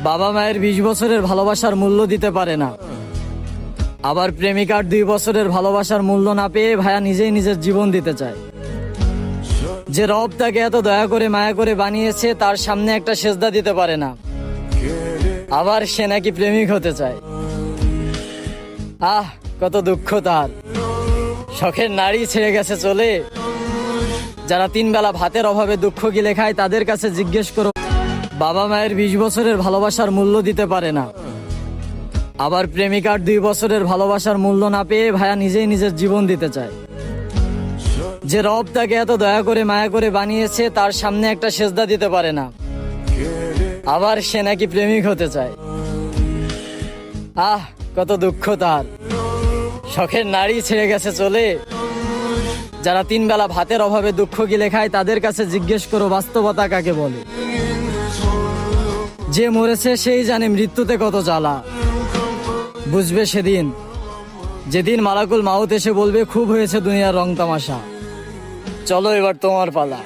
বাবা মায়ের 20 বছরের ভালোবাসার মূল্য দিতে পারে না, আবার প্রেমিকার 2 বছরের ভালোবাসার মূল্য না পেয়ে ভাইয়া নিজেই নিজের জীবন দিতে চায়। যে রব তাকে এত দয়া করে মায়া করে বানিয়েছে তার সামনে একটা সেজদা দিতে পারে না, আবার সে নাকি প্রেমিক হতে চায়। আহ, কত দুঃখ তার। শখের নারী ছেড়ে গেছে চলে। যারা 3 বেলা ভাতের অভাবে দুঃখ গিলে খায় তাদের কাছে জিজ্ঞেস করো, বাবা মায়ের 20 বছরের ভালোবাসার মূল্য দিতে পারে না, আবার প্রেমিকার 2 বছরের ভালোবাসার মূল্য না পেয়ে ভাইয়া নিজেই নিজের জীবন দিতে চায়। যে রব তাকে এত দয়া করে মায়া করে বানিয়েছে তার সামনে একটা সেজদা দিতে পারে না, আবার সে নাকি প্রেমিক হতে চায়। আহ, কত দুঃখ তার। শখের নারী ছেড়ে গেছে চলে। যারা 3 বেলা ভাতের অভাবে দুঃখ গিলে খায় তাদের কাছে জিজ্ঞেস করো বাস্তবতা কাকে বলে। যে মরেছে সেই জানে মৃত্যুতে কত জ্বালা। বুঝবে সেদিন, যেদিন মালাকুল মাউত এসে বলবে খুব হয়েছে দুনিয়ার রং তামাশা, চলো এবার তোমার পালা।